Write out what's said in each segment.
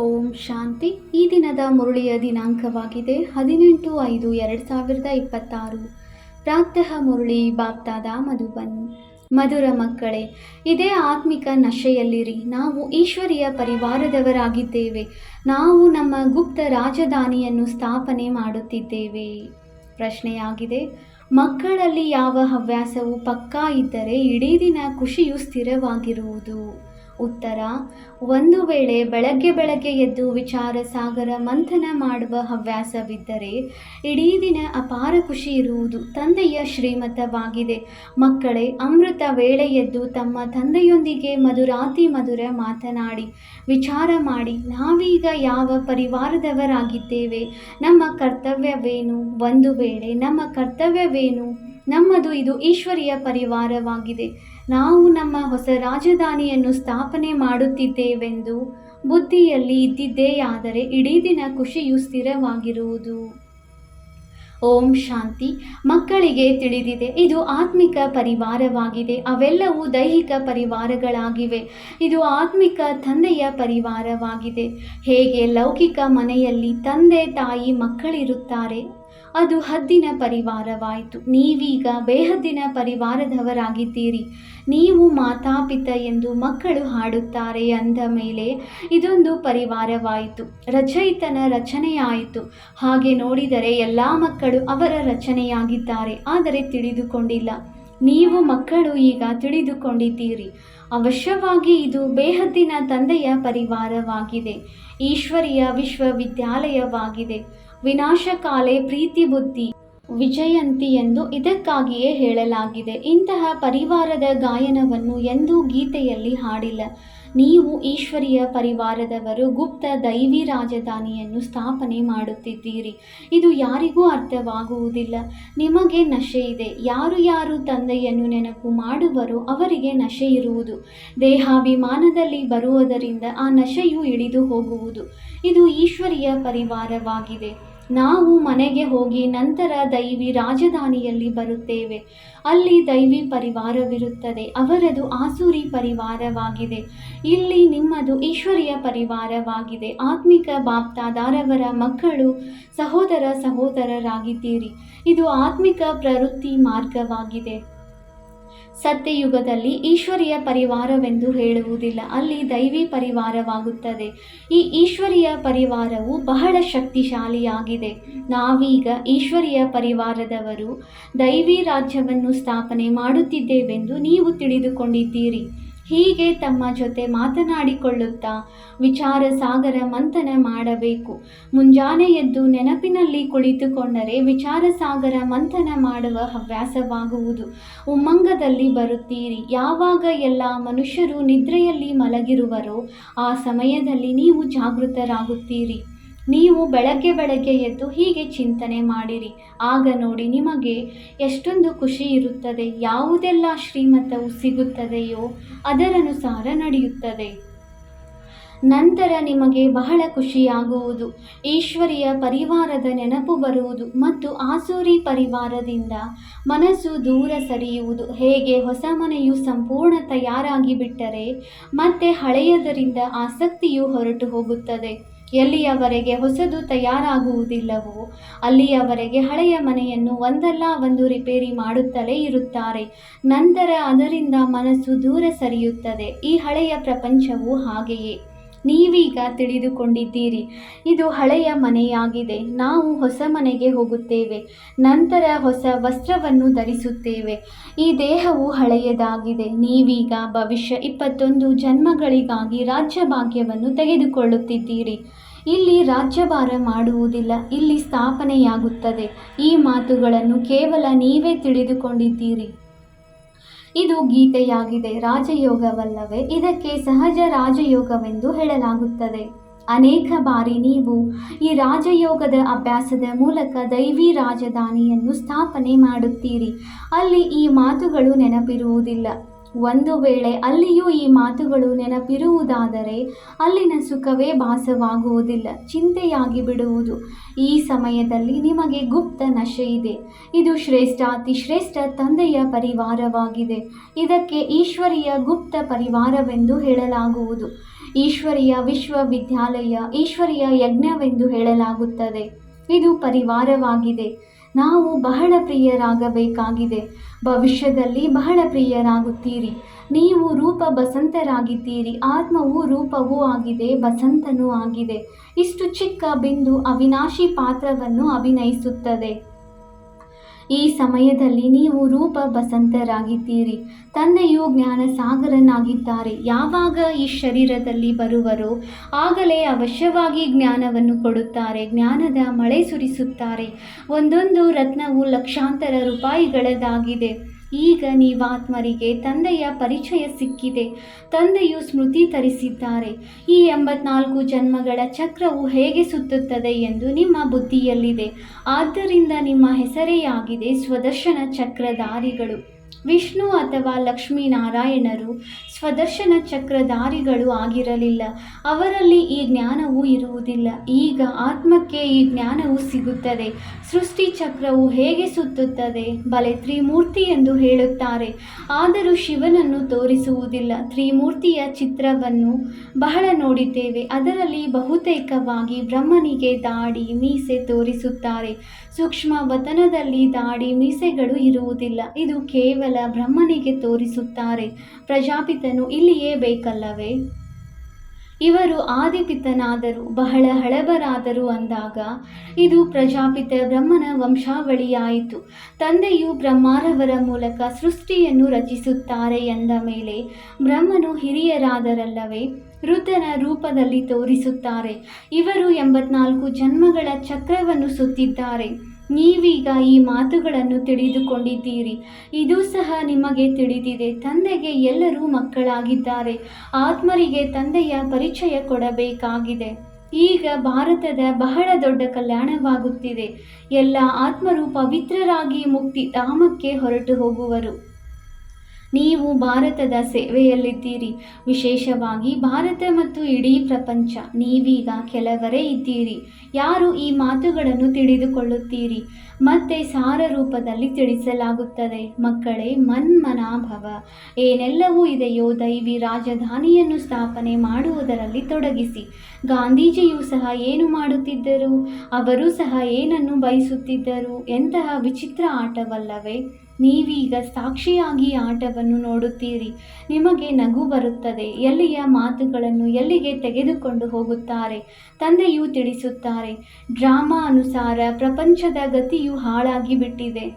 ಓಂ ಶಾಂತಿ. ಈ ದಿನದ ಮುರಳಿಯ ದಿನಾಂಕವಾಗಿದೆ 18/5/2026. ಪ್ರಾತಃ ಮುರಳಿ ಬಾಪ್ತಾದ ಮಧುಬನ್. ಮಧುರ ಮಕ್ಕಳೇ, ಇದೇ ಆತ್ಮಿಕ ನಶೆಯಲ್ಲಿರಿ. ನಾವು ಈಶ್ವರಿಯ ಪರಿವಾರದವರಾಗಿದ್ದೇವೆ. ನಾವು ನಮ್ಮ ಗುಪ್ತ ರಾಜಧಾನಿಯನ್ನು ಸ್ಥಾಪನೆ ಮಾಡುತ್ತಿದ್ದೇವೆ. ಪ್ರಶ್ನೆಯಾಗಿದೆ, ಮಕ್ಕಳಲ್ಲಿ ಯಾವ ಹವ್ಯಾಸವು ಪಕ್ಕಾ ಇದ್ದರೆ ಇಡೀ ದಿನ ಖುಷಿಯು ಸ್ಥಿರವಾಗಿರುವುದು? ಉತ್ತರ, ಒಂದು ವೇಳೆ ಬೆಳಗ್ಗೆ ಎದ್ದು ವಿಚಾರ ಸಾಗರ ಮಂಥನ ಮಾಡುವ ಹವ್ಯಾಸವಿದ್ದರೆ ಇಡೀ ದಿನ ಅಪಾರ ಖುಷಿ ಇರುವುದು ತಂದೆಯ ಶ್ರೀಮತವಾಗಿದೆ. ಮಕ್ಕಳೇ, ಅಮೃತ ವೇಳೆ ಎದ್ದು ತಮ್ಮ ತಂದೆಯೊಂದಿಗೆ ಮಧುರಾತಿ ಮಧುರ ಮಾತನಾಡಿ ವಿಚಾರ ಮಾಡಿ, ನಾವೀಗ ಯಾವ ಪರಿವಾರದವರಾಗಿದ್ದೇವೆ, ನಮ್ಮ ಕರ್ತವ್ಯವೇನು? ಒಂದು ವೇಳೆ ನಮ್ಮ ಕರ್ತವ್ಯವೇನು? ನಮ್ಮದು ಇದು ಈಶ್ವರಿಯ ಪರಿವಾರವಾಗಿದೆ. ನಾವು ನಮ್ಮ ಹೊಸ ರಾಜಧಾನಿಯನ್ನು ಸ್ಥಾಪನೆ ಮಾಡುತ್ತಿದ್ದೇವೆಂದು ಬುದ್ಧಿಯಲ್ಲಿ ಇದ್ದಿದ್ದೇಯಾದರೆ ಇಡೀ ದಿನ ಖುಷಿಯು ಸ್ಥಿರವಾಗಿರುವುದು. ಓಂ ಶಾಂತಿ. ಮಕ್ಕಳಿಗೆ ತಿಳಿದಿದೆ, ಇದು ಆತ್ಮಿಕ ಪರಿವಾರವಾಗಿದೆ. ಅವೆಲ್ಲವೂ ದೈಹಿಕ ಪರಿವಾರಗಳಾಗಿವೆ. ಇದು ಆತ್ಮಿಕ ತಂದೆಯ ಪರಿವಾರವಾಗಿದೆ. ಹೇಗೆ ಲೌಕಿಕ ಮನೆಯಲ್ಲಿ ತಂದೆ ತಾಯಿ ಮಕ್ಕಳಿರುತ್ತಾರೆ, ಅದು ಹದ್ದಿನ ಪರಿವಾರವಾಯಿತು. ನೀವೀಗ ಬೇಹದ್ದಿನ ಪರಿವಾರದವರಾಗಿದ್ದೀರಿ. ನೀವು ಮಾತಾಪಿತ ಎಂದು ಮಕ್ಕಳು ಹಾಡುತ್ತಾರೆ ಅಂದ ಮೇಲೆ ಇದೊಂದು ಪರಿವಾರವಾಯಿತು. ರಚಯಿತನ ರಚನೆಯಾಯಿತು. ಹಾಗೆ ನೋಡಿದರೆ ಎಲ್ಲ ಮಕ್ಕಳು ಅವರ ರಚನೆಯಾಗಿದ್ದಾರೆ, ಆದರೆ ತಿಳಿದುಕೊಂಡಿಲ್ಲ. ನೀವು ಮಕ್ಕಳು ಈಗ ತಿಳಿದುಕೊಂಡಿದ್ದೀರಿ. ಅವಶ್ಯವಾಗಿ ಇದು ಬೇಹದ್ದಿನ ತಂದೆಯ ಪರಿವಾರವಾಗಿದೆ. ಈಶ್ವರಿಯ ವಿಶ್ವವಿದ್ಯಾಲಯವಾಗಿದೆ. ವಿನಾಶಕಾಲೆ ಪ್ರೀತಿ ಬುದ್ಧಿ ವಿಜಯಂತಿ ಎಂದು ಇದಕ್ಕಾಗಿಯೇ ಹೇಳಲಾಗಿದೆ. ಇಂತಹ ಪರಿವಾರದ ಗಾಯನವನ್ನು ಎಂದೂ ಗೀತೆಯಲ್ಲಿ ಹಾಡಿಲ್ಲ. ನೀವು ಈಶ್ವರಿಯ ಪರಿವಾರದವರು ಗುಪ್ತ ದೈವಿ ರಾಜಧಾನಿಯನ್ನು ಸ್ಥಾಪನೆ ಮಾಡುತ್ತಿದ್ದೀರಿ. ಇದು ಯಾರಿಗೂ ಅರ್ಥವಾಗುವುದಿಲ್ಲ. ನಿಮಗೆ ನಶೆ ಇದೆ. ಯಾರು ತಂದೆಯನ್ನು ನೆನಪು ಮಾಡುವರೋ ಅವರಿಗೆ ನಶೆ ಇರುವುದು. ದೇಹಾಭಿಮಾನದಲ್ಲಿ ಬರುವುದರಿಂದ ಆ ನಶೆಯು ಇಳಿದು ಹೋಗುವುದು. ಇದು ಈಶ್ವರಿಯ ಪರಿವಾರವಾಗಿದೆ. ನಾವು ಮನೆಗೆ ಹೋಗಿ ನಂತರ ದೈವಿ ರಾಜಧಾನಿಯಲ್ಲಿ ಬರುತ್ತೇವೆ. ಅಲ್ಲಿ ದೈವಿ ಪರಿವಾರವಿರುತ್ತದೆ. ಅವರದು ಆಸುರಿ ಪರಿವಾರವಾಗಿದೆ. ಇಲ್ಲಿ ನಿಮ್ಮದು ಈಶ್ವರಿಯ ಪರಿವಾರವಾಗಿದೆ. ಆತ್ಮಿಕ ಬಾಪ್ತಾದಾರವರ ಮಕ್ಕಳು ಸಹೋದರರಾಗಿದ್ದೀರಿ. ಇದು ಆತ್ಮಿಕ ಪ್ರವೃತ್ತಿ ಮಾರ್ಗವಾಗಿದೆ. ಸತ್ಯಯುಗದಲ್ಲಿ ಈಶ್ವರಿಯ ಪರಿವಾರವೆಂದು ಹೇಳುವುದಿಲ್ಲ. ಅಲ್ಲಿ ದೈವಿ ಪರಿವಾರವಾಗುತ್ತದೆ. ಈ ಈಶ್ವರಿಯ ಪರಿವಾರವು ಬಹಳ ಶಕ್ತಿಶಾಲಿಯಾಗಿದೆ. ನಾವೀಗ ಈಶ್ವರಿಯ ಪರಿವಾರದವರು ದೈವಿ ರಾಜ್ಯವನ್ನು ಸ್ಥಾಪನೆ ಮಾಡುತ್ತಿದ್ದೇವೆಂದು ನೀವು ತಿಳಿದುಕೊಂಡಿದ್ದೀರಿ. ಹೀಗೆ ತಮ್ಮ ಜೊತೆ ಮಾತನಾಡಿಕೊಳ್ಳುತ್ತಾ ವಿಚಾರ ಸಾಗರ ಮಂಥನ ಮಾಡಬೇಕು. ಮುಂಜಾನೆ ಎದ್ದು ನೆನಪಿನಲ್ಲಿ ಕುಳಿತುಕೊಂಡರೆ ವಿಚಾರ ಸಾಗರ ಮಂಥನ ಮಾಡುವ ಹವ್ಯಾಸವಾಗುವುದು. ಉಮ್ಮಂಗದಲ್ಲಿ ಬರುತ್ತೀರಿ. ಯಾವಾಗ ಎಲ್ಲ ಮನುಷ್ಯರು ನಿದ್ರೆಯಲ್ಲಿ ಮಲಗಿರುವರೋ ಆ ಸಮಯದಲ್ಲಿ ನೀವು ಜಾಗೃತರಾಗುತ್ತೀರಿ. ನೀವು ಬೆಳಗ್ಗೆ ಎದ್ದು ಹೀಗೆ ಚಿಂತನೆ ಮಾಡಿರಿ. ಆಗ ನೋಡಿ ನಿಮಗೆ ಎಷ್ಟೊಂದು ಖುಷಿ ಇರುತ್ತದೆ. ಯಾವುದೆಲ್ಲ ಶ್ರೀಮತವು ಸಿಗುತ್ತದೆಯೋ ಅದರನುಸಾರ ನಡೆಯುತ್ತದೆ. ನಂತರ ನಿಮಗೆ ಬಹಳ ಖುಷಿಯಾಗುವುದು. ಈಶ್ವರಿಯ ಪರಿವಾರದ ನೆನಪು ಬರುವುದು ಮತ್ತು ಆಸುರಿ ಪರಿವಾರದಿಂದ ಮನಸ್ಸು ದೂರ ಸರಿಯುವುದು. ಹೇಗೆ ಹೊಸ ಮನೆಯು ಸಂಪೂರ್ಣ ತಯಾರಾಗಿ ಬಿಟ್ಟರೆ ಮತ್ತೆ ಹಳೆಯದರಿಂದ ಆಸಕ್ತಿಯು ಹೊರಟು ಹೋಗುತ್ತದೆ. ಎಲ್ಲಿಯವರೆಗೆ ಹೊಸದು ತಯಾರಾಗುವುದಿಲ್ಲವೋ ಅಲ್ಲಿಯವರೆಗೆ ಹಳೆಯ ಮನೆಯನ್ನು ಒಂದಲ್ಲ ಒಂದು ರಿಪೇರಿ ಮಾಡುತ್ತಲೇ ಇರುತ್ತಾರೆ. ನಂತರ ಅದರಿಂದ ಮನಸ್ಸು ದೂರ ಸರಿಯುತ್ತದೆ. ಈ ಹಳೆಯ ಪ್ರಪಂಚವು ಹಾಗೆಯೇ. ನೀವೀಗ ತಿಳಿದುಕೊಂಡಿದ್ದೀರಿ, ಇದು ಹಳೆಯ ಮನೆಯಾಗಿದೆ. ನಾವು ಹೊಸ ಮನೆಗೆ ಹೋಗುತ್ತೇವೆ. ನಂತರ ಹೊಸ ವಸ್ತ್ರವನ್ನು ಧರಿಸುತ್ತೇವೆ. ಈ ದೇಹವು ಹಳೆಯದಾಗಿದೆ. ನೀವೀಗ ಭವಿಷ್ಯ 21 ಜನ್ಮಗಳಿಗಾಗಿ ರಾಜ್ಯಭಾಗ್ಯವನ್ನು ತೆಗೆದುಕೊಳ್ಳುತ್ತಿದ್ದೀರಿ. ಇಲ್ಲಿ ರಾಜ್ಯಭಾರ ಮಾಡುವುದಿಲ್ಲ, ಇಲ್ಲಿ ಸ್ಥಾಪನೆಯಾಗುತ್ತದೆ. ಈ ಮಾತುಗಳನ್ನು ಕೇವಲ ನೀವೇ ತಿಳಿದುಕೊಂಡಿದ್ದೀರಿ. ಇದು ಗೀತೆಯಾಗಿದೆ, ರಾಜಯೋಗವಲ್ಲವೇ? ಇದಕ್ಕೆ ಸಹಜ ರಾಜಯೋಗವೆಂದು ಹೇಳಲಾಗುತ್ತದೆ. ಅನೇಕ ಬಾರಿ ನೀವು ಈ ರಾಜಯೋಗದ ಅಭ್ಯಾಸದ ಮೂಲಕ ದೈವಿ ರಾಜಧಾನಿಯನ್ನು ಸ್ಥಾಪನೆ ಮಾಡುತ್ತೀರಿ. ಅಲ್ಲಿ ಈ ಮಾತುಗಳು ನೆನಪಿರುವುದಿಲ್ಲ. ಒಂದು ವೇಳೆ ಅಲ್ಲಿಯೂ ಈ ಮಾತುಗಳು ನೆನಪಿರುವುದಾದರೆ ಅಲ್ಲಿನ ಸುಖವೇ ಭಾಸವಾಗುವುದಿಲ್ಲ, ಚಿಂತೆಯಾಗಿ ಬಿಡುವುದು. ಈ ಸಮಯದಲ್ಲಿ ನಿಮಗೆ ಗುಪ್ತ ನಶೆ ಇದೆ. ಇದು ಅತಿಶ್ರೇಷ್ಠ ತಂದೆಯ ಪರಿವಾರವಾಗಿದೆ. ಇದಕ್ಕೆ ಈಶ್ವರಿಯ ಗುಪ್ತ ಪರಿವಾರವೆಂದು ಹೇಳಲಾಗುವುದು. ಈಶ್ವರೀಯ ವಿಶ್ವವಿದ್ಯಾಲಯ ಈಶ್ವರೀಯ ಯಜ್ಞವೆಂದು ಹೇಳಲಾಗುತ್ತದೆ. ಇದು ಪರಿವಾರವಾಗಿದೆ. ನಾವು ಬಹಳ ಪ್ರಿಯರಾಗಬೇಕಾಗಿದೆ. ಭವಿಷ್ಯದಲ್ಲಿ ಬಹಳ ಪ್ರಿಯರಾಗುತ್ತೀರಿ. ನೀವು ರೂಪ ಬಸಂತರಾಗಿದ್ದೀರಿ. ಆತ್ಮವು ರೂಪವೂ ಆಗಿದೆ, ಬಸಂತನೂ ಆಗಿದೆ. ಇಷ್ಟು ಚಿಕ್ಕ ಬಿಂದು ಅವಿನಾಶಿ ಪಾತ್ರವನ್ನು ಅಭಿನಯಿಸುತ್ತದೆ. ಈ ಸಮಯದಲ್ಲಿ ನೀವು ರೂಪ ಬಸಂತರಾಗಿದ್ದೀರಿ. ತಂದೆಯು ಜ್ಞಾನಸಾಗರನಾಗಿದ್ದಾರೆ. ಯಾವಾಗ ಈ ಶರೀರದಲ್ಲಿ ಬರುವರೋ ಆಗಲೇ ಅವಶ್ಯವಾಗಿ ಜ್ಞಾನವನ್ನು ಕೊಡುತ್ತಾರೆ. ಜ್ಞಾನದ ಮಳೆ ಸುರಿಸುತ್ತಾರೆ. ಒಂದೊಂದು ರತ್ನವು ಲಕ್ಷಾಂತರ ರೂಪಾಯಿಗಳದಾಗಿದೆ. ಈಗ ನೀವಾತ್ಮರಿಗೆ ತಂದೆಯ ಪರಿಚಯ ಸಿಕ್ಕಿದೆ. ತಂದೆಯು ಸ್ಮೃತಿ ತರಿಸಿದ್ದಾರೆ. ಈ 84 ಜನ್ಮಗಳ ಚಕ್ರವು ಹೇಗೆ ಸುತ್ತುತ್ತದೆ ಎಂದು ನಿಮ್ಮ ಬುದ್ಧಿಯಲ್ಲಿದೆ. ಆದ್ದರಿಂದ ನಿಮ್ಮ ಹೆಸರೇ ಆಗಿದೆ ಸ್ವದರ್ಶನ ಚಕ್ರಧಾರಿಗಳು. ವಿಷ್ಣು ಅಥವಾ ಲಕ್ಷ್ಮೀನಾರಾಯಣರು ಸ್ವದರ್ಶನ ಚಕ್ರಧಾರಿಗಳು ಆಗಿರಲಿಲ್ಲ. ಅವರಲ್ಲಿ ಈ ಜ್ಞಾನವು ಇರುವುದಿಲ್ಲ. ಈಗ ಆತ್ಮಕ್ಕೆ ಈ ಜ್ಞಾನವು ಸಿಗುತ್ತದೆ. ಸೃಷ್ಟಿ ಚಕ್ರವು ಹೇಗೆ ಸುತ್ತುತ್ತದೆ? ಬಲೆ ತ್ರಿಮೂರ್ತಿ ಎಂದು ಹೇಳುತ್ತಾರೆ, ಆದರೂ ಶಿವನನ್ನು ತೋರಿಸುವುದಿಲ್ಲ. ತ್ರಿಮೂರ್ತಿಯ ಚಿತ್ರವನ್ನು ಬಹಳ ನೋಡಿದ್ದೇವೆ. ಅದರಲ್ಲಿ ಬಹುತೇಕವಾಗಿ ಬ್ರಹ್ಮನಿಗೆ ದಾಡಿ ಮೀಸೆ ತೋರಿಸುತ್ತಾರೆ. ಸೂಕ್ಷ್ಮ ವತನದಲ್ಲಿ ದಾಡಿ ಮೀಸೆಗಳು ಇರುವುದಿಲ್ಲ. ಇದು ಕೇವಲ ಬ್ರಹ್ಮನಿಗೆ ತೋರಿಸುತ್ತಾರೆ. ಪ್ರಜಾಪಿತನು ಇಲ್ಲಿಯೇ ಬೇಕಲ್ಲವೇ? ಇವರು ಆದಿಪಿತನಾದರು, ಬಹಳ ಹಳಬರಾದರು ಅಂದಾಗ ಇದು ಪ್ರಜಾಪಿತ ಬ್ರಹ್ಮನ ವಂಶಾವಳಿಯಾಯಿತು. ತಂದೆಯು ಬ್ರಹ್ಮಾರವರ ಮೂಲಕ ಸೃಷ್ಟಿಯನ್ನು ರಚಿಸುತ್ತಾರೆ ಎಂದ ಮೇಲೆ ಬ್ರಹ್ಮನು ಹಿರಿಯರಾದರಲ್ಲವೇ? ರುದ್ರನ ರೂಪದಲ್ಲಿ ತೋರಿಸುತ್ತಾರೆ. ಇವರು 84 ಜನ್ಮಗಳ ಚಕ್ರವನ್ನು ಸುತ್ತಿದ್ದಾರೆ. ನೀವೀಗ ಈ ಮಾತುಗಳನ್ನು ತಿಳಿದುಕೊಂಡಿದ್ದೀರಿ. ಇದು ಸಹ ನಿಮಗೆ ತಿಳಿದಿದೆ. ತಂದೆಗೆ ಎಲ್ಲರೂ ಮಕ್ಕಳಾಗಿದ್ದಾರೆ. ಆತ್ಮರಿಗೆ ತಂದೆಯ ಪರಿಚಯ ಕೊಡಬೇಕಾಗಿದೆ. ಈಗ ಭಾರತದ ಬಹಳ ದೊಡ್ಡ ಕಲ್ಯಾಣವಾಗುತ್ತಿದೆ. ಎಲ್ಲ ಆತ್ಮರು ಪವಿತ್ರರಾಗಿ ಮುಕ್ತಿ ಧಾಮಕ್ಕೆ ಹೊರಟು ಹೋಗುವರು. ನೀವು ಭಾರತದ ಸೇವೆಯಲ್ಲಿದ್ದೀರಿ. ವಿಶೇಷವಾಗಿ ಭಾರತ ಮತ್ತು ಇಡೀ ಪ್ರಪಂಚ. ನೀವೀಗ ಕೆಲವರೇ ಇದ್ದೀರಿ ಯಾರು ಈ ಮಾತುಗಳನ್ನು ತಿಳಿದುಕೊಳ್ಳುತ್ತೀರಿ. ಮತ್ತೆ ಸಾರ ರೂಪದಲ್ಲಿ ತಿಳಿಸಲಾಗುತ್ತದೆ. ಮಕ್ಕಳೇ, ಮನ್ಮನಾಭವ. ಏನೆಲ್ಲವೂ ಇದೆಯೋ ದೈವಿ ರಾಜಧಾನಿಯನ್ನು ಸ್ಥಾಪನೆ ಮಾಡುವುದರಲ್ಲಿ ತೊಡಗಿಸಿ. ಗಾಂಧೀಜಿಯೂ ಸಹ ಏನು ಮಾಡುತ್ತಿದ್ದರು? ಅವರು ಸಹ ಏನನ್ನು ಬಯಸುತ್ತಿದ್ದರು? ಎಂತಹ ವಿಚಿತ್ರ ಆಟವಲ್ಲವೇ? ನೀವೀಗ ಸಾಕ್ಷಿಯಾಗಿ ಆಟವನ್ನು ನೋಡುತ್ತೀರಿ. ನಿಮಗೆ ನಗು ಬರುತ್ತದೆ. ಎಲ್ಲಿಯ ಮಾತುಗಳನ್ನು ಎಲ್ಲಿಗೆ ತೆಗೆದುಕೊಂಡು ಹೋಗುತ್ತಾರೆ? ತಂದೆಯು ತಿಳಿಸುತ್ತಾರೆ, ಡ್ರಾಮಾ ಅನುಸಾರ ಪ್ರಪಂಚದ ಗತಿಯು ಹಾಳಾಗಿ ಬಿಟ್ಟಿದೆ.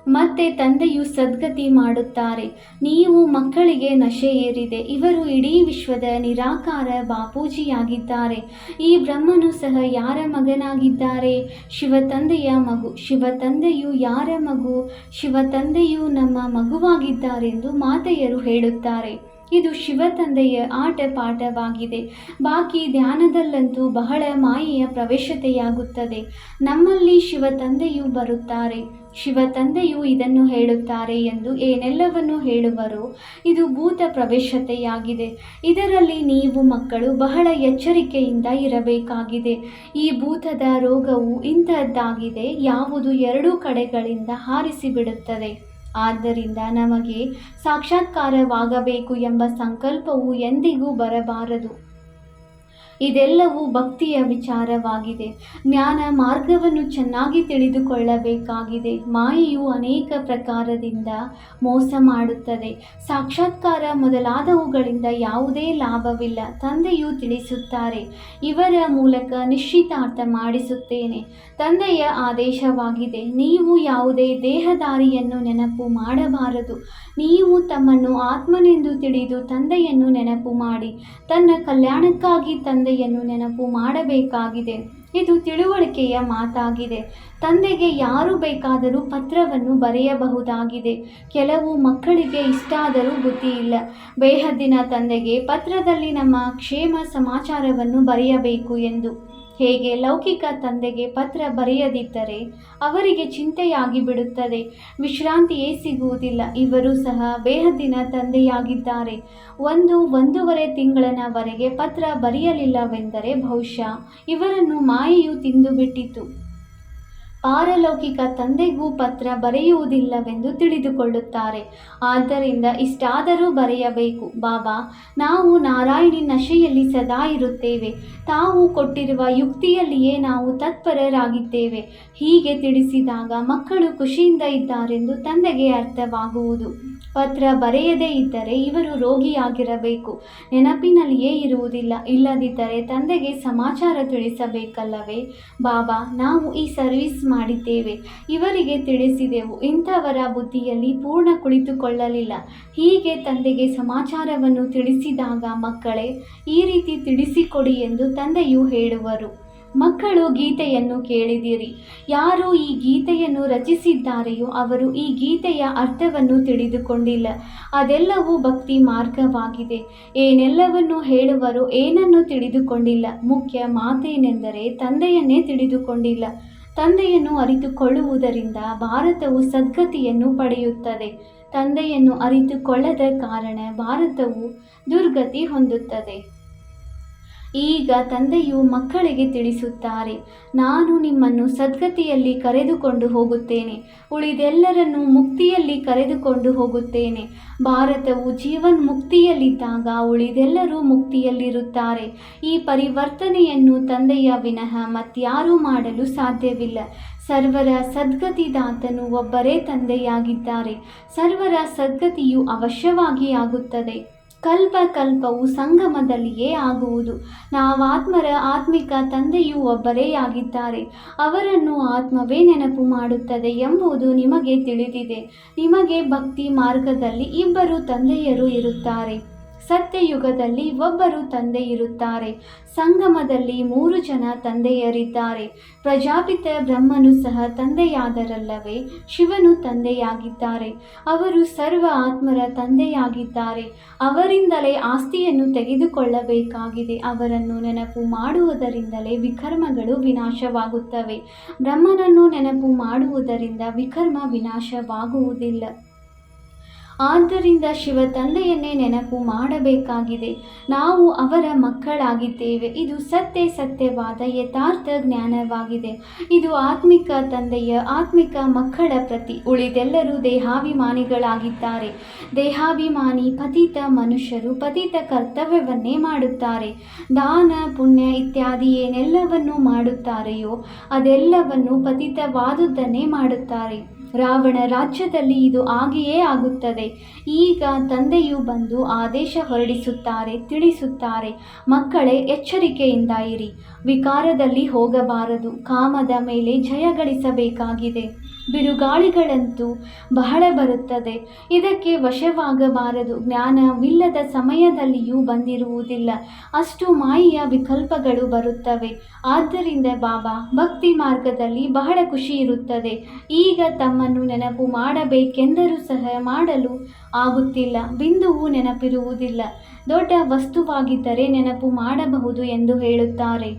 ಮತ್ತೆ ತಂದೆಯು ಸದ್ಗತಿ ಮಾಡುತ್ತಾರೆ. ನೀವು ಮಕ್ಕಳಿಗೆ ನಶೆ ಏರಿದೆ. ಇವರು ಇಡೀ ವಿಶ್ವದ ನಿರಾಕಾರ ಬಾಪೂಜಿಯಾಗಿದ್ದಾರೆ. ಈ ಬ್ರಹ್ಮನು ಸಹ ಯಾರ ಮಗನಾಗಿದ್ದಾರೆ? ಶಿವತಂದೆಯ ಮಗು. ಶಿವತಂದೆಯು ಯಾರ ಮಗು? ಶಿವತಂದೆಯು ನಮ್ಮ ಮಗುವಾಗಿದ್ದಾರೆಂದು ಮಾತೆಯರು ಹೇಳುತ್ತಾರೆ. ಇದು ಶಿವತಂದೆಯ ಆಟ ಪಾಠವಾಗಿದೆ. ಬಾಕಿ ಧ್ಯಾನದಲ್ಲಂತೂ ಬಹಳ ಮಾಯೆಯ ಪ್ರವೇಶತೆಯಾಗುತ್ತದೆ. ನಮ್ಮಲ್ಲಿ ಶಿವತಂದೆಯು ಬರುತ್ತಾರೆ. ಶಿವತಂದೆಯು ಇದನ್ನು ಹೇಳುತ್ತಾರೆ ಎಂದು ಏನೆಲ್ಲವನ್ನು ಹೇಳುವರೋ ಇದು ಭೂತ ಪ್ರವೇಶತೆಯಾಗಿದೆ. ಇದರಲ್ಲಿ ನೀವು ಮಕ್ಕಳು ಬಹಳ ಎಚ್ಚರಿಕೆಯಿಂದ ಇರಬೇಕಾಗಿದೆ. ಈ ಭೂತದ ರೋಗವು ಇಂತಹದ್ದಾಗಿದೆ, ಯಾವುದು ಎರಡೂ ಕಡೆಗಳಿಂದ ಹಾರಿಸಿಬಿಡುತ್ತದೆ. ಆದ್ದರಿಂದ ನಮಗೆ ಸಾಕ್ಷಾತ್ಕಾರವಾಗಬೇಕು ಎಂಬ ಸಂಕಲ್ಪವು ಎಂದಿಗೂ ಬರಬಾರದು. ಇದೆಲ್ಲವೂ ಭಕ್ತಿಯ ವಿಚಾರವಾಗಿದೆ. ಜ್ಞಾನ ಮಾರ್ಗವನ್ನು ಚೆನ್ನಾಗಿ ತಿಳಿದುಕೊಳ್ಳಬೇಕಾಗಿದೆ. ಮಾಯೆಯು ಅನೇಕ ಪ್ರಕಾರದಿಂದ ಮೋಸ ಮಾಡುತ್ತದೆ. ಸಾಕ್ಷಾತ್ಕಾರ ಮೊದಲಾದವುಗಳಿಂದ ಯಾವುದೇ ಲಾಭವಿಲ್ಲ. ತಂದೆಯು ತಿಳಿಸುತ್ತಾರೆ, ಇವರ ಮೂಲಕ ನಿಶ್ಚಿತಾರ್ಥ ಮಾಡಿಸುತ್ತೇನೆ. ತಂದೆಯ ಆದೇಶವಾಗಿದೆ, ನೀವು ಯಾವುದೇ ದೇಹದಾರಿಯನ್ನು ನೆನಪು ಮಾಡಬಾರದು. ನೀವು ತಮ್ಮನ್ನು ಆತ್ಮನೆಂದು ತಿಳಿದು ತಂದೆಯನ್ನು ನೆನಪು ಮಾಡಿ ತನ್ನ ಕಲ್ಯಾಣಕ್ಕಾಗಿ ತಂದೆಯನ್ನು ನೆನಪು ಮಾಡಬೇಕಾಗಿದೆ. ಇದು ತಿಳುವಳಿಕೆಯ ಮಾತಾಗಿದೆ. ತಂದೆಗೆ ಯಾರು ಬೇಕಾದರೂ ಪತ್ರವನ್ನು ಬರೆಯಬಹುದಾಗಿದೆ. ಕೆಲವು ಮಕ್ಕಳಿಗೆ ಇಷ್ಟಾದರೂ ಬುದ್ಧಿ ಇಲ್ಲ. ಬೇಹದ್ದಿನ ತಂದೆಗೆ ಪತ್ರದಲ್ಲಿ ನಮ್ಮ ಕ್ಷೇಮ ಸಮಾಚಾರವನ್ನು ಬರೆಯಬೇಕು ಎಂದು. ಹೇಗೆ ಲೌಕಿಕ ತಂದೆಗೆ ಪತ್ರ ಬರೆಯದಿದ್ದರೆ ಅವರಿಗೆ ಚಿಂತೆಯಾಗಿ ಬಿಡುತ್ತದೆ, ವಿಶ್ರಾಂತಿಯೇ ಸಿಗುವುದಿಲ್ಲ. ಇವರು ಸಹ ಬೇಹದ್ದಿನ ತಂದೆಯಾಗಿದ್ದಾರೆ. 1-1.5 ತಿಂಗಳವರೆಗೆ ಪತ್ರ ಬರೆಯಲಿಲ್ಲವೆಂದರೆ ಬಹುಶಃ ಇವರನ್ನು ಮಾಯೆಯು ತಿಂದುಬಿಟ್ಟಿತು. ಪಾರಲೌಕಿಕ ತಂದೆಗೂ ಪತ್ರ ಬರೆಯುವುದಿಲ್ಲವೆಂದು ತಿಳಿದುಕೊಳ್ಳುತ್ತಾರೆ. ಆದ್ದರಿಂದ ಇಷ್ಟಾದರೂ ಬರೆಯಬೇಕು. ಬಾಬಾ, ನಾವು ನಾರಾಯಣಿ ನಶೆಯಲ್ಲಿ ಸದಾ ಇರುತ್ತೇವೆ. ತಾವು ಕೊಟ್ಟಿರುವ ಯುಕ್ತಿಯಲ್ಲಿಯೇ ನಾವು ತತ್ಪರರಾಗಿದ್ದೇವೆ. ಹೀಗೆ ತಿಳಿಸಿದಾಗ ಮಕ್ಕಳು ಖುಷಿಯಿಂದ ಇದ್ದಾರೆಂದು ತಂದೆಗೆ ಅರ್ಥವಾಗುವುದು. ಪತ್ರ ಬರೆಯದೇ ಇದ್ದರೆ ಇವರು ರೋಗಿಯಾಗಿರಬೇಕು, ನೆನಪಿನಲ್ಲಿಯೇ ಇರುವುದಿಲ್ಲ. ಇಲ್ಲದಿದ್ದರೆ ತಂದೆಗೆ ಸಮಾಚಾರ ತಿಳಿಸಬೇಕಲ್ಲವೇ? ಬಾಬಾ, ನಾವು ಈ ಸರ್ವಿಸ್ ಮಾಡಿದ್ದೇವೆ, ಇವರಿಗೆ ತಿಳಿಸಿದೆವು, ಇಂಥವರ ಬುದ್ಧಿಯಲ್ಲಿ ಪೂರ್ಣ ಕುಳಿತುಕೊಳ್ಳಲಿಲ್ಲ. ಹೀಗೆ ತಂದೆಗೆ ಸಮಾಚಾರವನ್ನು ತಿಳಿಸಿದಾಗ ಮಕ್ಕಳೇ, ಈ ರೀತಿ ತಿಳಿಸಿಕೊಡಿ ಎಂದು ತಂದೆಯು ಹೇಳುವರು. ಮಕ್ಕಳು ಗೀತೆಯನ್ನು ಕೇಳಿದಿರಿ. ಯಾರು ಈ ಗೀತೆಯನ್ನು ರಚಿಸಿದ್ದಾರೆಯೋ ಅವರು ಈ ಗೀತೆಯ ಅರ್ಥವನ್ನು ತಿಳಿದುಕೊಂಡಿಲ್ಲ. ಅದೆಲ್ಲವೂ ಭಕ್ತಿ ಮಾರ್ಗವಾಗಿದೆ. ಏನೆಲ್ಲವನ್ನು ಹೇಳುವರೋ ಏನನ್ನೂ ತಿಳಿದುಕೊಂಡಿಲ್ಲ. ಮುಖ್ಯ ಮಾತೇನೆಂದರೆ ತಂದೆಯನ್ನೇ ತಿಳಿದುಕೊಂಡಿಲ್ಲ. ತಂದೆಯನ್ನು ಅರಿತುಕೊಳ್ಳುವುದರಿಂದ ಭಾರತವು ಸದ್ಗತಿಯನ್ನು ಪಡೆಯುತ್ತದೆ. ತಂದೆಯನ್ನು ಅರಿತುಕೊಳ್ಳದ ಕಾರಣ ಭಾರತವು ದುರ್ಗತಿ ಹೊಂದುತ್ತದೆ. ಈಗ ತಂದೆಯು ಮಕ್ಕಳಿಗೆ ತಿಳಿಸುತ್ತಾರೆ, ನಾನು ನಿಮ್ಮನ್ನು ಸದ್ಗತಿಯಲ್ಲಿ ಕರೆದುಕೊಂಡು ಹೋಗುತ್ತೇನೆ, ಉಳಿದೆಲ್ಲರನ್ನು ಮುಕ್ತಿಯಲ್ಲಿ ಕರೆದುಕೊಂಡು ಹೋಗುತ್ತೇನೆ. ಭಾರತವು ಜೀವನ್ಮುಕ್ತಿಯಲ್ಲಿದ್ದಾಗ ಉಳಿದೆಲ್ಲರೂ ಮುಕ್ತಿಯಲ್ಲಿರುತ್ತಾರೆ. ಈ ಪರಿವರ್ತನೆಯನ್ನು ತಂದೆಯ ವಿನಃ ಮತ್ಯಾರೂ ಮಾಡಲು ಸಾಧ್ಯವಿಲ್ಲ. ಸರ್ವರ ಸದ್ಗತಿದಾತನು ಒಬ್ಬರೇ ತಂದೆಯಾಗಿದ್ದಾರೆ. ಸರ್ವರ ಸದ್ಗತಿಯು ಅವಶ್ಯವಾಗಿ ಆಗುತ್ತದೆ. ಕಲ್ಪ ಕಲ್ಪವು ಸಂಗಮದಲ್ಲಿಯೇ ಆಗುವುದು. ನಾವಾತ್ಮರ ಆತ್ಮಿಕ ತಂದೆಯೂ ಒಬ್ಬರೇ ಆಗಿದ್ದಾರೆ. ಅವರನ್ನು ಆತ್ಮವೇ ನೆನಪು ಮಾಡುತ್ತದೆ ಎಂಬುದು ನಿಮಗೆ ತಿಳಿದಿದೆ. ನಿಮಗೆ ಭಕ್ತಿ ಮಾರ್ಗದಲ್ಲಿ ಇಬ್ಬರು ತಂದೆಯರು ಇರುತ್ತಾರೆ. ಸತ್ಯಯುಗದಲ್ಲಿ ಒಬ್ಬರು ತಂದೆ ಇರುತ್ತಾರೆ. ಸಂಗಮದಲ್ಲಿ 3 ಜನ ತಂದೆಯರಿದ್ದಾರೆ. ಪ್ರಜಾಪಿತ ಬ್ರಹ್ಮನು ಸಹ ತಂದೆಯಾದರಲ್ಲವೇ? ಶಿವನು ತಂದೆಯಾಗಿದ್ದಾರೆ. ಅವರು ಸರ್ವ ಆತ್ಮರ ತಂದೆಯಾಗಿದ್ದಾರೆ. ಅವರಿಂದಲೇ ಆಸ್ತಿಯನ್ನು ತೆಗೆದುಕೊಳ್ಳಬೇಕಾಗಿದೆ. ಅವರನ್ನು ನೆನಪು ಮಾಡುವುದರಿಂದಲೇ ವಿಕರ್ಮಗಳು ವಿನಾಶವಾಗುತ್ತವೆ. ಬ್ರಹ್ಮನನ್ನು ನೆನಪು ಮಾಡುವುದರಿಂದ ವಿಕರ್ಮ ವಿನಾಶವಾಗುವುದಿಲ್ಲ. ಆದ್ದರಿಂದ ಶಿವ ತಂದೆಯನ್ನೇ ನೆನಪು ಮಾಡಬೇಕಾಗಿದೆ. ನಾವು ಅವರ ಮಕ್ಕಳಾಗಿದ್ದೇವೆ. ಇದು ಸತ್ಯವಾದ ಯಥಾರ್ಥ ಜ್ಞಾನವಾಗಿದೆ. ಇದು ಆತ್ಮಿಕ ತಂದೆಯ ಆತ್ಮಿಕ ಮಕ್ಕಳ ಪ್ರತಿ. ಉಳಿದೆಲ್ಲರೂ ದೇಹಾಭಿಮಾನಿಗಳಾಗಿದ್ದಾರೆ. ದೇಹಾಭಿಮಾನಿ ಪತಿತ ಮನುಷ್ಯರು ಪತಿತ ಕರ್ತವ್ಯವನ್ನೇ ಮಾಡುತ್ತಾರೆ. ದಾನ ಪುಣ್ಯ ಇತ್ಯಾದಿ ಏನೆಲ್ಲವನ್ನು ಮಾಡುತ್ತಾರೆಯೋ ಅದೆಲ್ಲವನ್ನು ಪತಿತವಾದುದನ್ನೇ ಮಾಡುತ್ತಾರೆ. ರಾವಣ ರಾಜ್ಯದಲ್ಲಿ ಇದು ಹಾಗೆಯೇ ಆಗುತ್ತದೆ. ಈಗ ತಂದೆಯು ಬಂದು ಆದೇಶ ಹೊರಡಿಸುತ್ತಾರೆ, ತಿಳಿಸುತ್ತಾರೆ, ಮಕ್ಕಳೇ ಎಚ್ಚರಿಕೆಯಿಂದ ಇರಿ. ವಿಕಾರದಲ್ಲಿ ಹೋಗಬಾರದು. ಕಾಮದ ಮೇಲೆ ಜಯ ಗಳಿಸಬೇಕಾಗಿದೆ. ಬಿರುಗಾಳಿಗಳಂತೂ ಬಹಳ ಬರುತ್ತದೆ. ಇದಕ್ಕೆ ವಶವಾಗಬಾರದು. ಜ್ಞಾನವಿಲ್ಲದ ಸಮಯದಲ್ಲಿಯೂ ಬಂದಿರುವುದಿಲ್ಲ. ಅಷ್ಟು ಮಾಯೆಯ ವಿಕಲ್ಪಗಳು ಬರುತ್ತವೆ. ಆದ್ದರಿಂದ ಬಾಬಾ ಭಕ್ತಿ ಮಾರ್ಗದಲ್ಲಿ ಬಹಳ ಖುಷಿ ಇರುತ್ತದೆ. ಈಗ ತಮ್ಮನ್ನು ನೆನಪು ಮಾಡಬೇಕೆಂದರೂ ಸಹ ಮಾಡಲು ಆಗುತ್ತಿಲ್ಲ. ಬಿಂದುವು ನೆನಪಿರುವುದಿಲ್ಲ. ದೊಡ್ಡ ವಸ್ತುವಾಗಿದ್ದರೆ ನೆನಪು ಮಾಡಬಹುದು ಎಂದು ಹೇಳುತ್ತಾರೆ.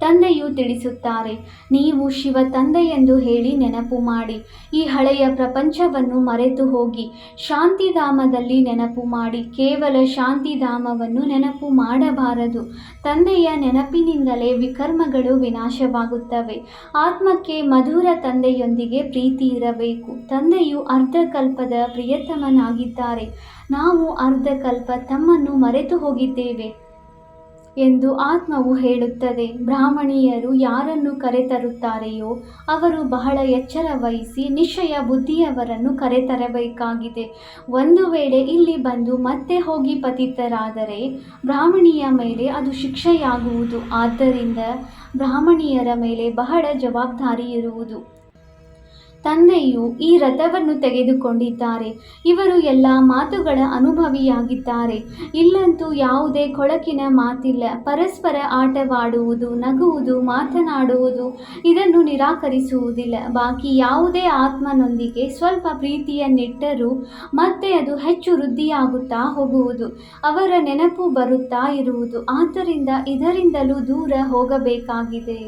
ತಂದೆಯು ತಿಳಿಸುತ್ತಾರೆ, ನೀವು ಶಿವ ತಂದೆ ಎಂದು ಹೇಳಿ ನೆನಪು ಮಾಡಿ. ಈ ಹಳೆಯ ಪ್ರಪಂಚವನ್ನು ಮರೆತು ಹೋಗಿ ಶಾಂತಿಧಾಮದಲ್ಲಿ ನೆನಪು ಮಾಡಿ. ಕೇವಲ ಶಾಂತಿಧಾಮವನ್ನು ನೆನಪು ಮಾಡಬಾರದು. ತಂದೆಯ ನೆನಪಿನಿಂದಲೇ ವಿಕರ್ಮಗಳು ವಿನಾಶವಾಗುತ್ತವೆ. ಆತ್ಮಕ್ಕೆ ಮಧುರ ತಂದೆಯೊಂದಿಗೆ ಪ್ರೀತಿ ಇರಬೇಕು. ತಂದೆಯು ಅರ್ಧಕಲ್ಪದ ಪ್ರಿಯತಮನಾಗಿದ್ದಾರೆ. ನಾವು ಅರ್ಧಕಲ್ಪ ತಮ್ಮನ್ನು ಮರೆತು ಹೋಗಿದ್ದೇವೆ ಎಂದು ಆತ್ಮವು ಹೇಳುತ್ತದೆ. ಬ್ರಾಹ್ಮಣಿಯರು ಯಾರನ್ನು ಕರೆತರುತ್ತಾರೆಯೋ ಅವರು ಬಹಳ ಎಚ್ಚರ ವಹಿಸಿ ನಿಶ್ಚಯ ಬುದ್ಧಿಯವರನ್ನು ಕರೆತರಬೇಕಾಗಿದೆ. ಒಂದು ವೇಳೆ ಇಲ್ಲಿ ಬಂದು ಮತ್ತೆ ಹೋಗಿ ಪತಿತರಾದರೆ ಬ್ರಾಹ್ಮಣಿಯ ಮೇಲೆ ಅದು ಶಿಕ್ಷೆಯಾಗುವುದು. ಆದ್ದರಿಂದ ಬ್ರಾಹ್ಮಣಿಯರ ಮೇಲೆ ಬಹಳ ಜವಾಬ್ದಾರಿ ಇರುವುದು. ತಂದೆಯು ಈ ರಥವನ್ನು ತೆಗೆದುಕೊಂಡಿದ್ದಾರೆ. ಇವರು ಎಲ್ಲ ಮಾತುಗಳ ಅನುಭವಿಯಾಗಿದ್ದಾರೆ. ಇಲ್ಲಂತೂ ಯಾವುದೇ ಕೊಳಕಿನ ಮಾತಿಲ್ಲ. ಪರಸ್ಪರ ಆಟವಾಡುವುದು, ನಗುವುದು, ಮಾತನಾಡುವುದು ಇದನ್ನು ನಿರಾಕರಿಸುವುದಿಲ್ಲ. ಬಾಕಿ ಯಾವುದೇ ಆತ್ಮನೊಂದಿಗೆ ಸ್ವಲ್ಪ ಪ್ರೀತಿಯನ್ನಿಟ್ಟರೂ ಮತ್ತೆ ಅದು ಹೆಚ್ಚು ವೃದ್ಧಿಯಾಗುತ್ತಾ ಹೋಗುವುದು. ಅವರ ನೆನಪು ಬರುತ್ತಾ ಇರುವುದು. ಆದ್ದರಿಂದ ಇದರಿಂದಲೂ ದೂರ ಹೋಗಬೇಕಾಗಿದೆ.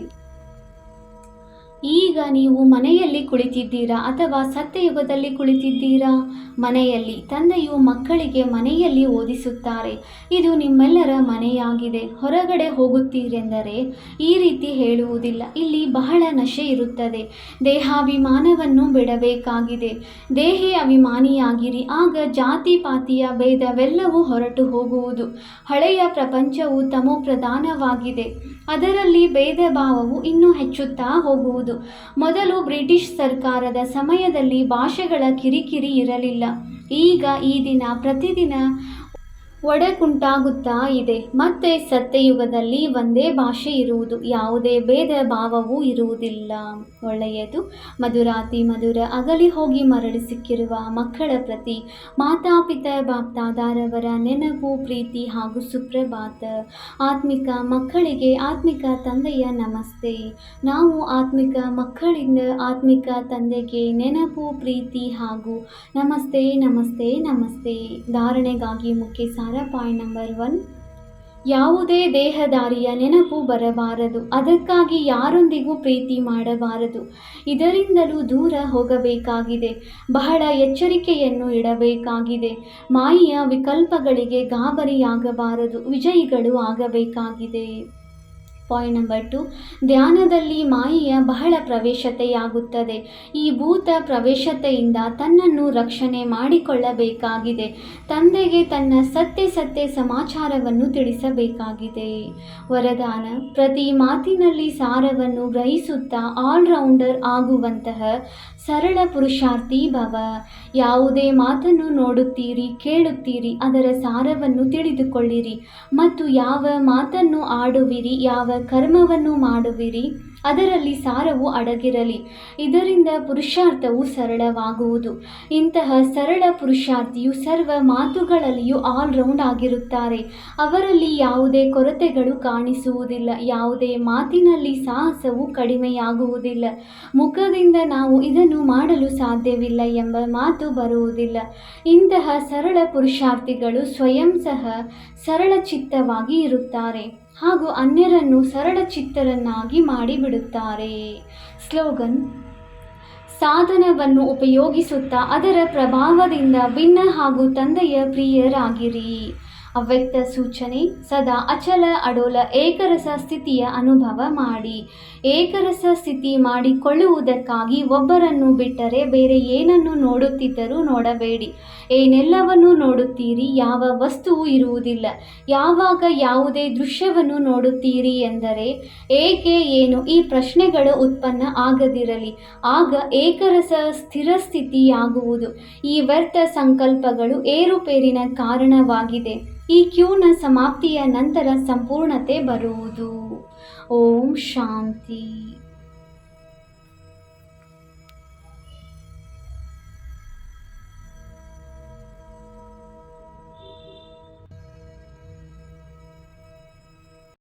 ಈಗ ನೀವು ಮನೆಯಲ್ಲಿ ಕುಳಿತಿದ್ದೀರಾ ಅಥವಾ ಸತ್ಯಯುಗದಲ್ಲಿ ಕುಳಿತಿದ್ದೀರಾ? ಮನೆಯಲ್ಲಿ ತಂದೆಯು ಮಕ್ಕಳಿಗೆ ಮನೆಯಲ್ಲಿ ಓದಿಸುತ್ತಾರೆ. ಇದು ನಿಮ್ಮೆಲ್ಲರ ಮನೆಯಾಗಿದೆ. ಹೊರಗಡೆ ಹೋಗುತ್ತೀರೆಂದರೆ ಈ ರೀತಿ ಹೇಳುವುದಿಲ್ಲ. ಇಲ್ಲಿ ಬಹಳ ನಶೆ ಇರುತ್ತದೆ. ದೇಹಾಭಿಮಾನವನ್ನು ಬಿಡಬೇಕಾಗಿದೆ. ದೇಹಿ ಅಭಿಮಾನಿಯಾಗಿರಿ, ಆಗ ಜಾತಿ ಪಾತಿಯ ಭೇದವೆಲ್ಲವೂ ಹೊರಟು ಹೋಗುವುದು. ಹಳೆಯ ಪ್ರಪಂಚವು ತಮೋ ಪ್ರಧಾನವಾಗಿದೆ. ಅದರಲ್ಲಿ ಭೇದ ಭಾವವು ಇನ್ನೂ ಹೆಚ್ಚುತ್ತಾ ಹೋಗುವುದು. ಮೊದಲು ಬ್ರಿಟಿಷ್ ಸರ್ಕಾರದ ಸಮಯದಲ್ಲಿ ಭಾಷೆಗಳ ಕಿರಿಕಿರಿ ಇರಲಿಲ್ಲ. ಈಗ ಈ ದಿನ ಪ್ರತಿದಿನ ಒಡಕುಂಟಾಗುತ್ತಾ ಇದೆ. ಮತ್ತೆ ಸತ್ಯಯುಗದಲ್ಲಿ ಒಂದೇ ಭಾಷೆ ಇರುವುದು, ಯಾವುದೇ ಭೇದ ಭಾವವೂ ಇರುವುದಿಲ್ಲ. ಒಳ್ಳೆಯದು. ಮಧುರಾತಿ ಮಧುರ ಅಗಲಿ ಹೋಗಿ ಮರಳಿ ಸಿಕ್ಕಿರುವ ಮಕ್ಕಳ ಪ್ರತಿ ಮಾತಾಪಿತ ಬಾಪ್ದಾದಾರವರ ನೆನಪು, ಪ್ರೀತಿ ಹಾಗೂ ಸುಪ್ರಭಾತ. ಆತ್ಮಿಕ ಮಕ್ಕಳಿಗೆ ಆತ್ಮಿಕ ತಂದೆಯ ನಮಸ್ತೆ. ನಾವು ಆತ್ಮಿಕ ಮಕ್ಕಳಿಂದ ಆತ್ಮಿಕ ತಂದೆಗೆ ನೆನಪು, ಪ್ರೀತಿ ಹಾಗೂ ನಮಸ್ತೆ ನಮಸ್ತೆ ನಮಸ್ತೆ. ಧಾರಣೆಗಾಗಿ ಮುಖ್ಯ ಸಾರ ಪಾಯಿಂಟ್ ನಂಬರ್ 1. ಯಾವುದೇ ದೇಹದಾರಿಯ ನೆನಪು ಬರಬಾರದು. ಅದಕ್ಕಾಗಿ ಯಾರೊಂದಿಗೂ ಪ್ರೀತಿ ಮಾಡಬಾರದು. ಇದರಿಂದಲೂ ದೂರ ಹೋಗಬೇಕಾಗಿದೆ. ಬಹಳ ಎಚ್ಚರಿಕೆಯನ್ನು ಇಡಬೇಕಾಗಿದೆ. ಮಾಯೆಯ ವಿಕಲ್ಪಗಳಿಗೆ ಗಾಬರಿಯಾಗಬಾರದು. ವಿಜಯಿಗಳು ಆಗಬೇಕಾಗಿದೆ. Point number 2. ಧ್ಯಾನದಲ್ಲಿ ಮಾಯೆಯ ಬಹಳ ಪ್ರವೇಶತೆಯಾಗುತ್ತದೆ. ಈ ಭೂತ ಪ್ರವೇಶತೆಯಿಂದ ತನ್ನನ್ನು ರಕ್ಷಣೆ ಮಾಡಿಕೊಳ್ಳಬೇಕಾಗಿದೆ. ತಂದೆಗೆ ತನ್ನ ಸತ್ಯ ಸಮಾಚಾರವನ್ನು ತಿಳಿಸಬೇಕಾಗಿದೆ. ವರದಾನ: ಪ್ರತಿ ಮಾತಿನಲ್ಲಿ ಸಾರವನ್ನು ಗ್ರಹಿಸುತ್ತಾ ಆಲ್ರೌಂಡರ್ ಆಗುವಂತಹ ಸರಳ ಪುರುಷಾರ್ಥಿ ಭವ. ಯಾವುದೇ ಮಾತನ್ನು ನೋಡುತ್ತೀರಿ, ಕೇಳುತ್ತೀರಿ, ಅದರ ಸಾರವನ್ನು ತಿಳಿದುಕೊಳ್ಳಿರಿ. ಮತ್ತು ಯಾವ ಮಾತನ್ನು ಆಡುವಿರಿ, ಯಾವ ಕರ್ಮವನ್ನು ಮಾಡುವಿರಿ, ಅದರಲ್ಲಿ ಸಾರವು ಅಡಗಿರಲಿ. ಇದರಿಂದ ಪುರುಷಾರ್ಥವು ಸರಳವಾಗುವುದು. ಇಂತಹ ಸರಳ ಪುರುಷಾರ್ಥಿಯು ಸರ್ವ ಮಾತುಗಳಲ್ಲಿಯೂ ಆಲ್ರೌಂಡ್ ಆಗಿರುತ್ತಾರೆ. ಅವರಲ್ಲಿ ಯಾವುದೇ ಕೊರತೆಗಳು ಕಾಣಿಸುವುದಿಲ್ಲ. ಯಾವುದೇ ಮಾತಿನಲ್ಲಿ ಸಾಹಸವು ಕಡಿಮೆಯಾಗುವುದಿಲ್ಲ. ಮುಖದಿಂದ ನಾವು ಇದನ್ನು ಮಾಡಲು ಸಾಧ್ಯವಿಲ್ಲ ಎಂಬ ಮಾತು ಬರುವುದಿಲ್ಲ. ಇಂತಹ ಸರಳ ಪುರುಷಾರ್ಥಿಗಳು ಸ್ವಯಂ ಸಹ ಸರಳ ಚಿತ್ತವಾಗಿ ಇರುತ್ತಾರೆ ಹಾಗೂ ಅನ್ಯರನ್ನು ಸರಳ ಚಿತ್ತರನ್ನಾಗಿ ಮಾಡಿಬಿಡುತ್ತಾರೆ. ಸ್ಲೋಗನ್: ಸಾಧನವನ್ನು ಉಪಯೋಗಿಸುತ್ತಾ ಅದರ ಪ್ರಭಾವದಿಂದ ಭಿನ್ನ ಹಾಗೂ ತಂದೆಯ ಪ್ರಿಯರಾಗಿರಿ. ಅವ್ಯಕ್ತ ಸೂಚನೆ: ಸದಾ ಅಚಲ ಅಡೋಲ ಏಕರಸ ಸ್ಥಿತಿಯ ಅನುಭವ ಮಾಡಿ. ಏಕರಸ ಸ್ಥಿತಿ ಮಾಡಿಕೊಳ್ಳುವುದಕ್ಕಾಗಿ ಒಬ್ಬರನ್ನು ಬಿಟ್ಟರೆ ಬೇರೆ ಏನನ್ನು ನೋಡುತ್ತಿದ್ದರೂ ನೋಡಬೇಡಿ. ಏನೆಲ್ಲವನ್ನು ನೋಡುತ್ತೀರಿ, ಯಾವ ವಸ್ತುವು ಇರುವುದಿಲ್ಲ. ಯಾವಾಗ ಯಾವುದೇ ದೃಶ್ಯವನ್ನು ನೋಡುತ್ತೀರಿ ಎಂದರೆ ಏಕೆ, ಏನು ಈ ಪ್ರಶ್ನೆಗಳು ಉತ್ಪನ್ನ ಆಗದಿರಲಿ. ಆಗ ಏಕರಸ ಸ್ಥಿರ ಸ್ಥಿತಿಯಾಗುವುದು. ಈ ವ್ಯರ್ಥ ಸಂಕಲ್ಪಗಳು ಏರುಪೇರಿನ ಕಾರಣವಾಗಿದೆ. ಈ ಕ್ಯೂನ ಸಮಾಪ್ತಿಯ ನಂತರ ಸಂಪೂರ್ಣತೆ ಬರುವುದು. ಓಂ ಶಾಂತಿ.